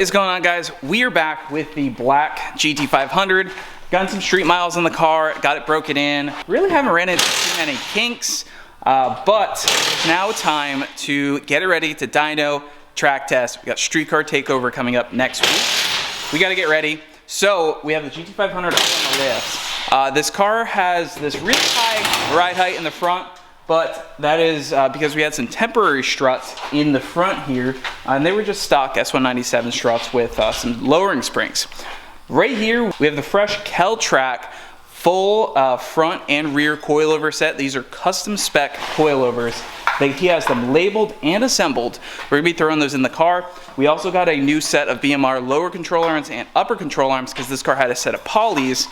is going on, guys? We are back with the black GT500. Gotten some street miles in the car, got it broken in. Really haven't ran into too many kinks, but it's now time to get it ready to dyno track test. We got street car takeover coming up next week. We got to get ready. So we have the GT500 up on the lift. This car has this really high ride height in the front, but that is because we had some temporary struts in the front here, and they were just stock S197 struts with some lowering springs. Right here, we have the fresh Kelltrac full front and rear coilover set. These are custom spec coilovers. He has them labeled and assembled. We're gonna be throwing those in the car. We also got a new set of BMR lower control arms and upper control arms because this car had a set of polys.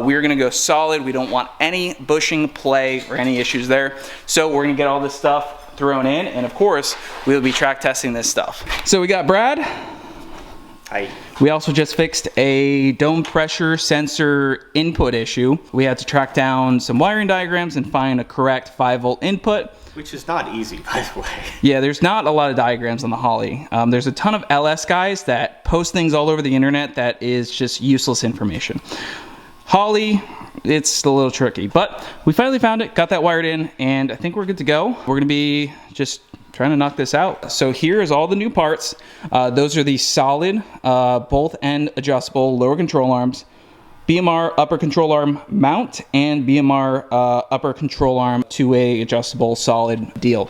We're gonna go solid. We don't want any bushing, play, or any issues there. So we're gonna get all this stuff thrown in, and of course, we'll be track testing this stuff. So we got Brad. Hi. We also just fixed a dome pressure sensor input issue. We had to track down some wiring diagrams and find a correct 5-volt input. Which is not easy, by the way. Yeah, there's not a lot of diagrams on the Holly. There's a ton of LS guys that post things all over the internet that is just useless information. Holly, it's a little tricky, but we finally found it, got that wired in, and I think we're good to go. We're gonna be just trying to knock this out. So here is all the new parts. Those are the solid, both end adjustable lower control arms, BMR upper control arm mount, and BMR upper control arm two-way adjustable solid deal.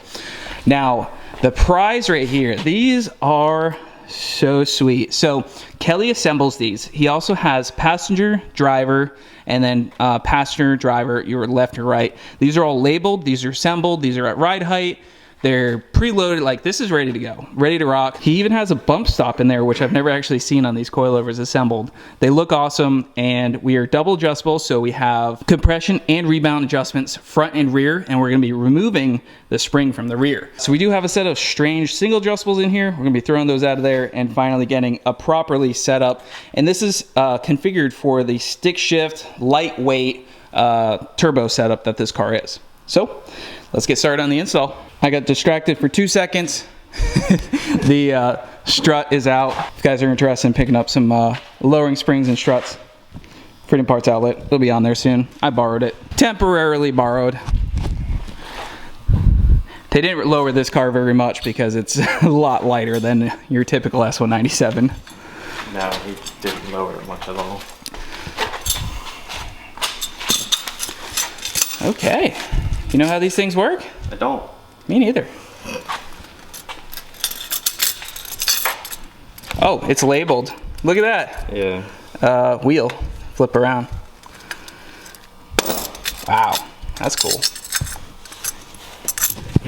Now, the prize right here, these are so sweet. So Kelly assembles these. He also has passenger, driver, and then passenger, driver, your left or right. These are all labeled, these are assembled, these are at ride height. They're preloaded, like this is ready to go, ready to rock. He even has a bump stop in there, which I've never actually seen on these coilovers assembled. They look awesome, and we are double adjustable, so we have compression and rebound adjustments front and rear, and we're gonna be removing the spring from the rear. So we do have a set of strange single adjustables in here. We're gonna be throwing those out of there and finally getting a properly set up. And this is configured for the stick shift, lightweight turbo setup that this car is. So let's get started on the install. I got distracted for 2 seconds. The strut is out. If you guys are interested in picking up some lowering springs and struts, Freedom Parts Outlet, it'll be on there soon. I borrowed it, temporarily borrowed. They didn't lower this car very much because it's a lot lighter than your typical S197. No, he didn't lower it much at all. Okay, you know how these things work? I don't. Me neither. Oh, it's labeled. Look at that. Yeah. Wheel. Flip around. Wow, that's cool.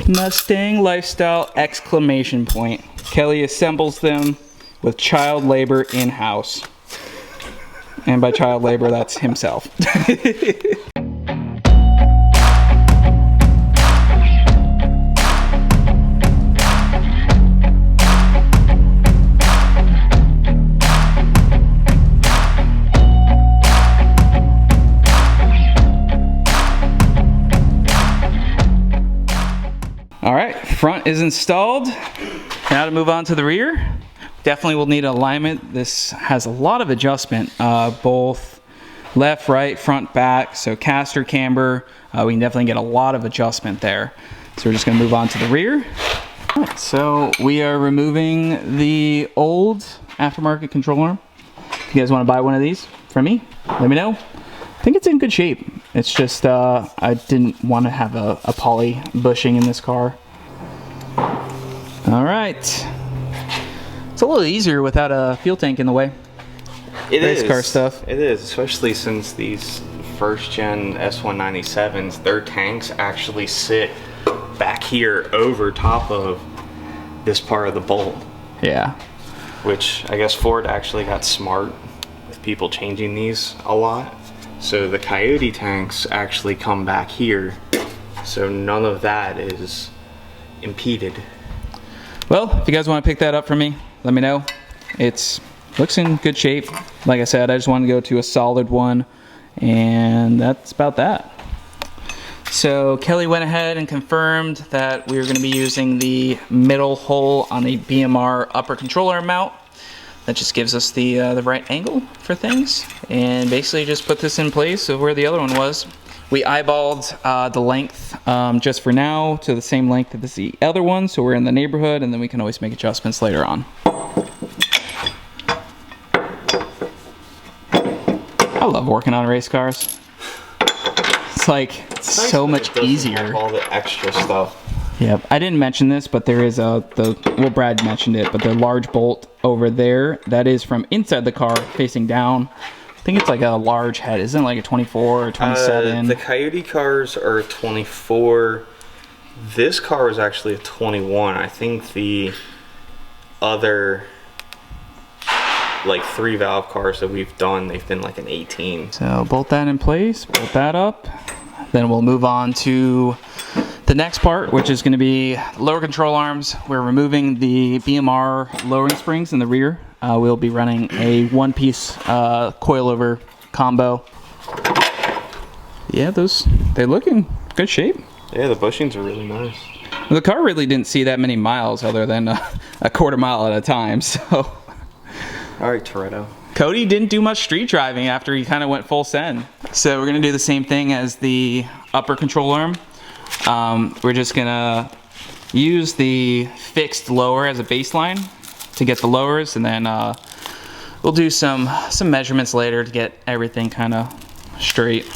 Mustang Lifestyle exclamation point. Kelly assembles them with child labor in-house. And by child labor, that's himself. All right, front is installed. Now to move on to the rear. Definitely will need alignment. This has a lot of adjustment, both left, right, front, back. So caster, camber, we can definitely get a lot of adjustment there. So we're just gonna move on to the rear. All right, so we are removing the old aftermarket control arm. If you guys wanna buy one of these from me, let me know. I think it's in good shape. It's just, I didn't want to have a poly bushing in this car. All right. It's a little easier without a fuel tank in the way. It is. Racecar stuff. It is, especially since these first gen S197s, their tanks actually sit back here over top of this part of the bolt. Yeah. Which I guess Ford actually got smart with people changing these a lot. So the Coyote tanks actually come back here, so none of that is impeded. Well, if you guys want to pick that up for me, let me know. It looks in good shape. Like I said, I just want to go to a solid one, and that's about that. So Kelly went ahead and confirmed that we were going to be using the middle hole on the BMR upper control arm mount. that just gives us the right angle for things. And basically just put this in place of where the other one was. We eyeballed the length just for now to the same length as the other one, so we're in the neighborhood, and then we can always make adjustments later on. I love working on race cars. It's like It's so nice much easier. Have all the extra stuff. Yep, I didn't mention this, but there is well, Brad mentioned it, but the large bolt over there, that is from inside the car facing down. I think it's like a large head. Isn't it like a 24 or 27? The Coyote cars are 24. This car was actually a 21. I think the other like 3 valve cars that we've done, they've been like an 18. So bolt that in place, bolt that up. Then we'll move on to the next part, which is going to be lower control arms. We're removing the BMR lowering springs in the rear. We'll be running a one-piece coilover combo. Yeah, they're looking good shape. Yeah, the bushings are really nice. The car really didn't see that many miles other than a quarter mile at a time, so. All right, Toretto. Cody didn't do much street driving after he kind of went full send. So we're gonna do the same thing as the upper control arm. We're just gonna use the fixed lower as a baseline to get the lowers, and then we'll do some measurements later to get everything kind of straight.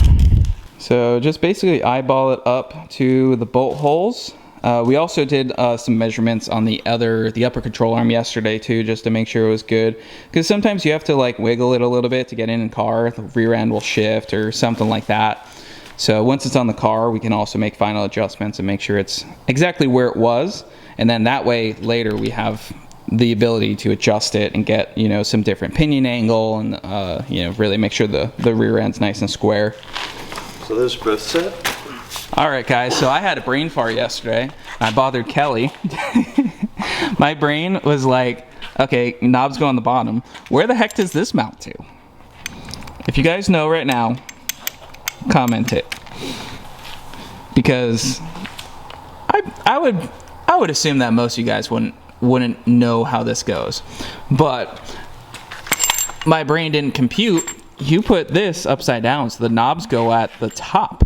So just basically eyeball it up to the bolt holes. We also did some measurements on the upper control arm yesterday too, just to make sure it was good. Because sometimes you have to like wiggle it a little bit to get in the car. The rear end will shift or something like that. So once it's on the car, we can also make final adjustments and make sure it's exactly where it was. And then that way later we have the ability to adjust it and get, you know, some different pinion angle and, you know, really make sure the rear end's nice and square. So those are both set. All right, guys, so I had a brain fart yesterday. I bothered Kelly. My brain was like, okay, knobs go on the bottom. Where the heck does this mount to? If you guys know right now, comment it. Because I would assume that most of you guys wouldn't know how this goes. But my brain didn't compute. You put this upside down, so the knobs go at the top,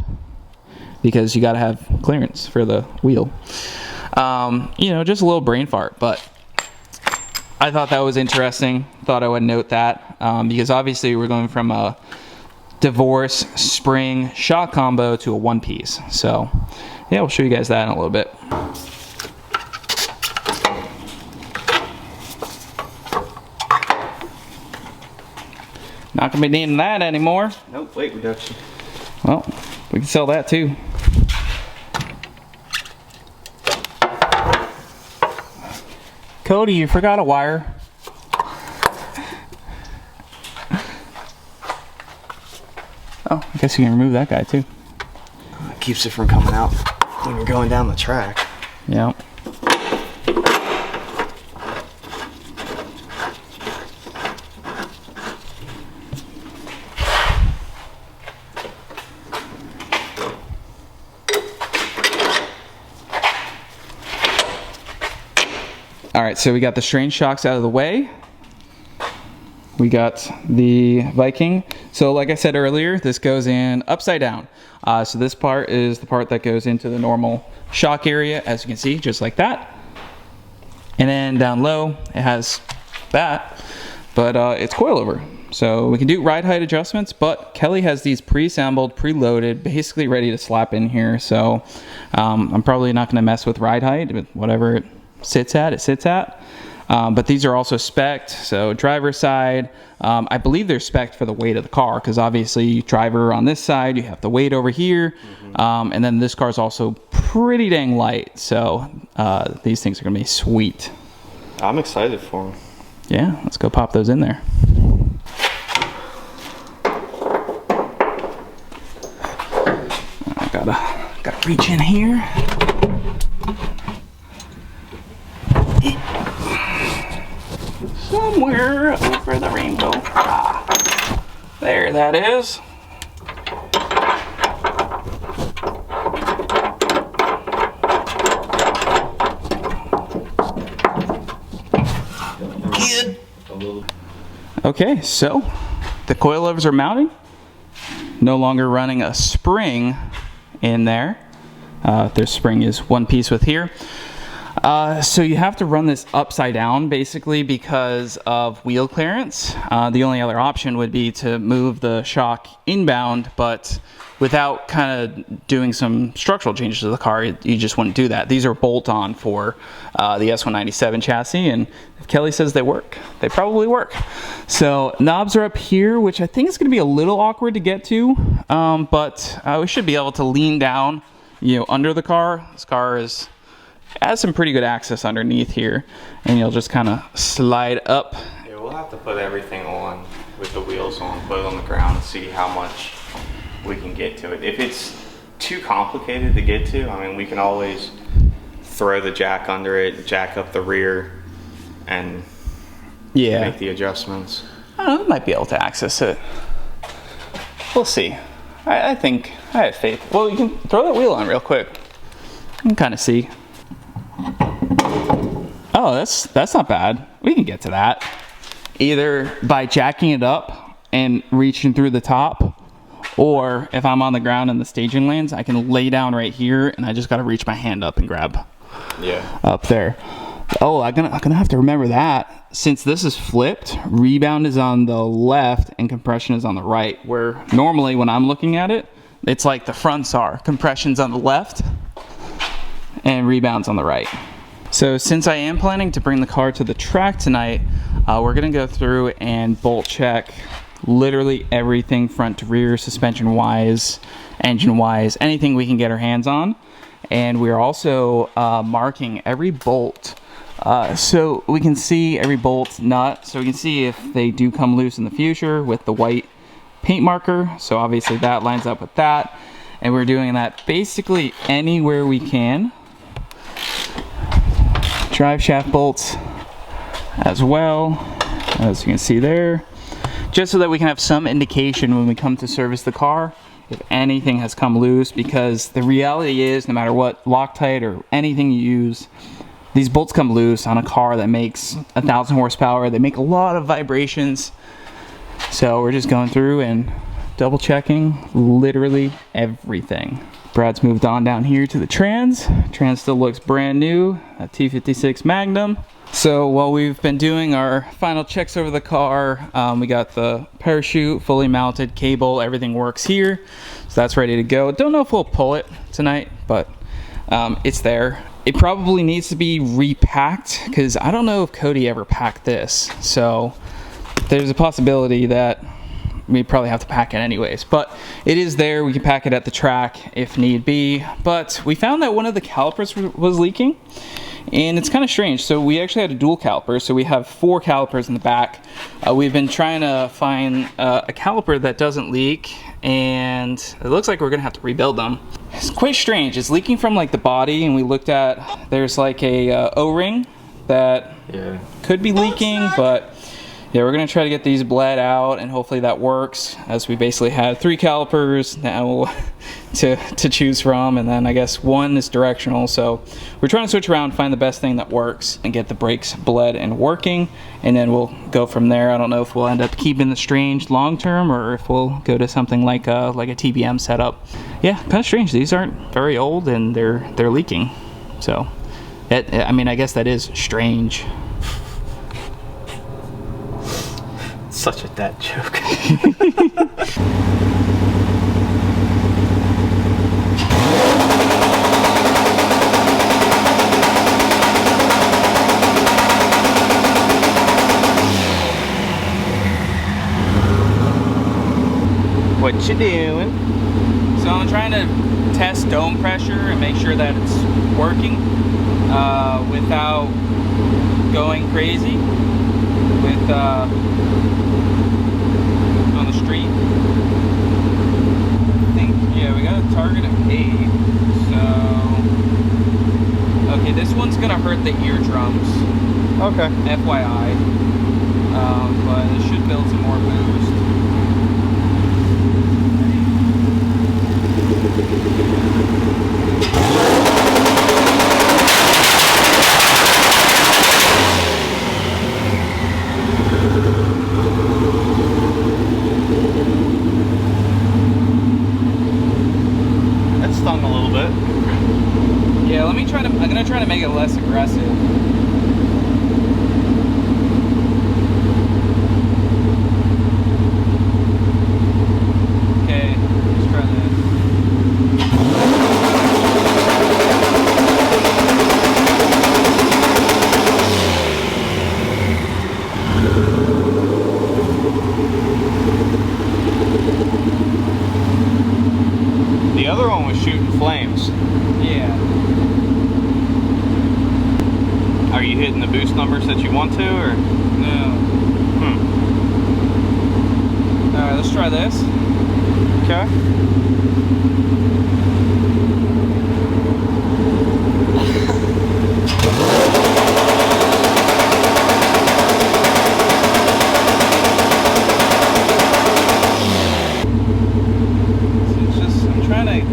because you got to have clearance for the wheel. You know, just a little brain fart, but I thought that was interesting. Thought I would note that, because obviously we're going from a divorce spring shock combo to a one piece. So yeah, we'll show you guys that in a little bit. Not gonna be needing that anymore. Nope, weight reduction. Well, we can sell that too. Cody, you forgot a wire. Oh, I guess you can remove that guy too. It keeps it from coming out when you're going down the track. Yeah. All right, so we got the strange shocks out of the way. We got the Viking. So like I said earlier, this goes in upside down. So this part is the part that goes into the normal shock area, as you can see, just like that. And then down low, it has that, but it's coilover. So we can do ride height adjustments, but Kelly has these pre-assembled, preloaded, basically ready to slap in here. So I'm probably not gonna mess with ride height, but whatever it sits at, it sits at. But these are also spec'd, so driver side, I believe they're spec'd for the weight of the car, because obviously driver on this side, you have the weight over here, and then this car is also pretty dang light, so these things are gonna be sweet. I'm excited for them. Yeah, let's go pop those in there. I gotta reach in here. Somewhere over the rainbow. Ah, there that is. Good. Okay, so the coilovers are mounted. No longer running a spring in there. Their spring is one piece with here. So you have to run this upside down basically because of wheel clearance. The only other option would be to move the shock inbound, but without kind of doing some structural changes to the car, you just wouldn't do that. These are bolt-on for the S197 chassis, and if Kelly says they work, they probably work. So knobs are up here, which I think is going to be a little awkward to get to, but we should be able to lean down, you know, under the car. This car has some pretty good access underneath here, and you'll just kind of slide up. Yeah, we'll have to put everything on with the wheels on, put it on the ground, and see how much we can get to it. If it's too complicated to get to, I mean, we can always throw the jack under it, jack up the rear, and make the adjustments. I don't know, we might be able to access it. We'll see. I think I have faith. Well, you can throw that wheel on real quick. You can kind of see. Oh, that's not bad. We can get to that. Either by jacking it up and reaching through the top, or if I'm on the ground in the staging lanes, I can lay down right here and I just got to reach my hand up and grab up there. Oh, I'm gonna have to remember that. Since this is flipped, rebound is on the left and compression is on the right, where normally when I'm looking at it, it's like the fronts are. Compression's on the left and rebound's on the right. So since I am planning to bring the car to the track tonight, we're gonna go through and bolt check literally everything front to rear, suspension wise, engine wise, anything we can get our hands on. And we're also marking every bolt so we can see every bolt nut, so we can see if they do come loose in the future with the white paint marker. So obviously that lines up with that, and we're doing that basically anywhere we can. Drive shaft bolts as well, as you can see there, just so that we can have some indication when we come to service the car if anything has come loose, because the reality is no matter what Loctite or anything you use, these bolts come loose on a car that makes 1,000 horsepower. They make a lot of vibrations. So we're just going through and double checking literally everything. Brad's moved on down here to the trans. Trans still looks brand new, a T56 Magnum. So while we've been doing our final checks over the car, we got the parachute fully mounted, cable, everything works here. So that's ready to go. Don't know if we'll pull it tonight, but it's there. It probably needs to be repacked because I don't know if Cody ever packed this. So there's a possibility that we probably have to pack it anyways, but it is there. We can pack it at the track if need be. But we found that one of the calipers was leaking, and it's kind of strange. So we actually had a dual caliper, so we have 4 calipers in the back. We've been trying to find a caliper that doesn't leak, and it looks like we're gonna have to rebuild them. It's quite strange. It's leaking from like the body, and we looked at, there's like a O-ring that could be leaking, but yeah, we're gonna try to get these bled out, and hopefully that works, as we basically had 3 calipers now to choose from, and then I guess 1 is directional. So we're trying to switch around, find the best thing that works, and get the brakes bled and working, and then we'll go from there. I don't know if we'll end up keeping the Strange long term, or if we'll go to something like a TBM setup. Yeah, kind of strange. These aren't very old, and they're leaking. So, I mean, I guess that is strange. Such a dad joke. What you doing? So I'm trying to test dome pressure and make sure that it's working without going crazy with on the street. I think, yeah, we got a target of 8. So, okay, this one's gonna hurt the eardrums. Okay. FYI. But it should build some more boost. trying to make it less aggressive. Okay, let's try this. The other one was shooting flames. Yeah. Are you hitting the boost numbers that you want to, or? No. Alright, let's try this. Okay.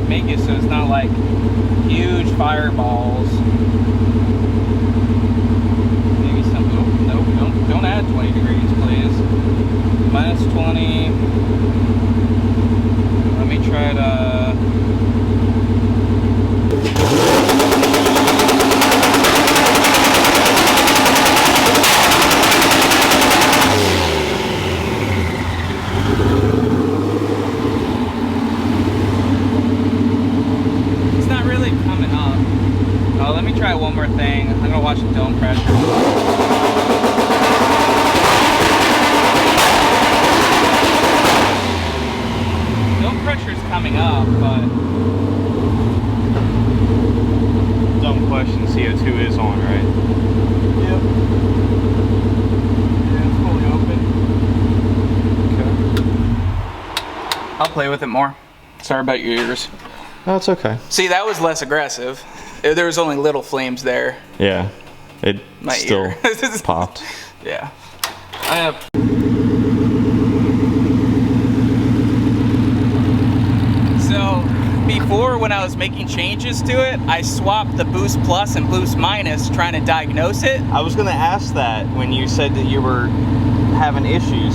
Make it so it's not like huge fireballs. Maybe some. Oh, no, don't add 20 degrees, please. Minus 20. Let me try to. Let me try one more thing. I'm gonna watch the dome pressure. Dome pressure is coming up, but Dumb question. CO2 is on, right? yep. Yeah, it's fully open. Okay. I'll play with it more. Sorry about your ears. No, it's okay. See, that was less aggressive. There was only little flames there. Yeah, it My still ear. popped. Yeah. I have. So, before when I was making changes to it, I swapped the boost plus and boost minus trying to diagnose it. I was gonna ask that when you said that you were having issues.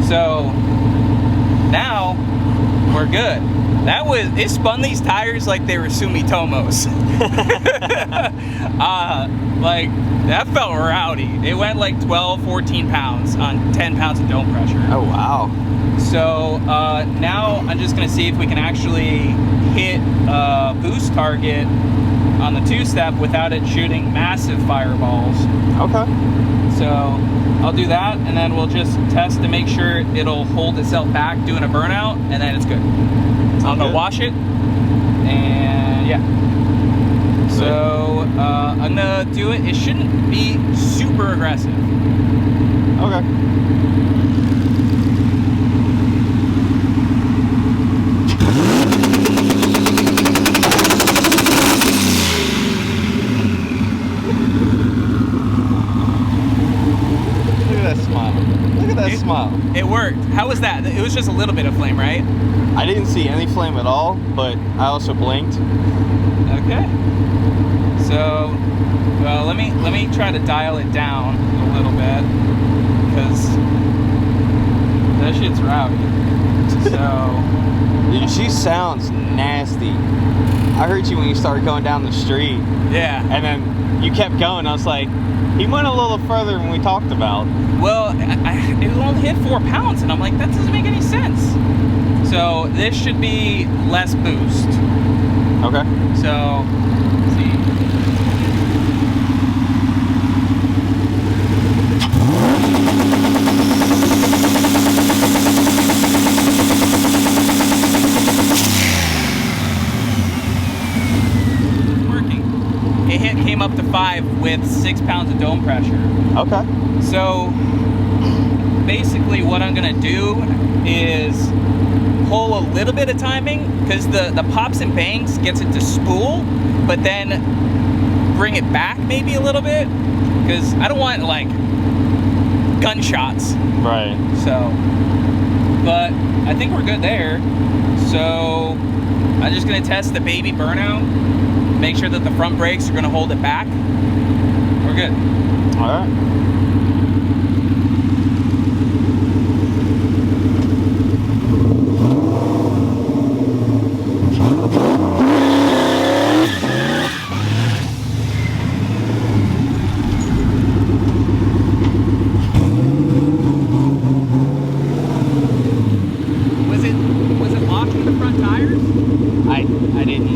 So, now we're good. It spun these tires like they were Sumitomos. Like, that felt rowdy. It went like 12, 14 pounds on 10 pounds of dome pressure. Oh, wow. So now I'm just gonna see if we can actually hit a boost target on the two-step without it shooting massive fireballs. Okay. So I'll do that, and then we'll just test to make sure it'll hold itself back doing a burnout, and then it's good. I'm gonna wash it, and yeah. So I'm gonna do it. It shouldn't be super aggressive. Okay. Look at that smile. Look at that smile. It worked. How was that? It was just a little bit of flame, right? I didn't see any flame at all, but I also blinked. Okay. So, well, let me try to dial it down a little bit, because that shit's rowdy. So, Dude, she sounds nasty. I heard you when you started going down the street, yeah. and then you kept going. I was like, he went a little further than we talked about. Well, it only hit 4 pounds, and I'm like, that doesn't make any sense. So this should be less boost. Okay. So, let's see. Working. It came up to 5 with 6 pounds of dome pressure. Okay. So basically what I'm gonna do is pull a little bit of timing, because the pops and bangs gets it to spool, but then bring it back maybe a little bit, because I don't want like gunshots. Right. So, but I think we're good there. So I'm just gonna test the baby burnout, make sure that the front brakes are gonna hold it back. We're good. All right.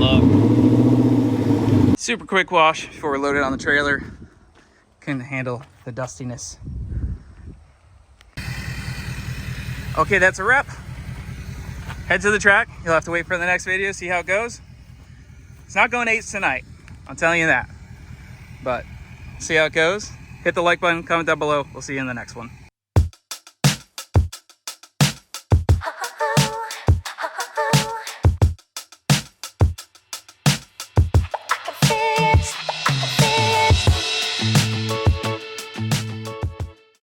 up. Super quick wash before we're loaded on the trailer. Couldn't handle the dustiness. Okay, that's a wrap. Head to the track. You'll have to wait for the next video, see how it goes. It's not going 8s tonight, I'm telling you that. But see how it goes. Hit the like button, comment down below. We'll see you in the next one.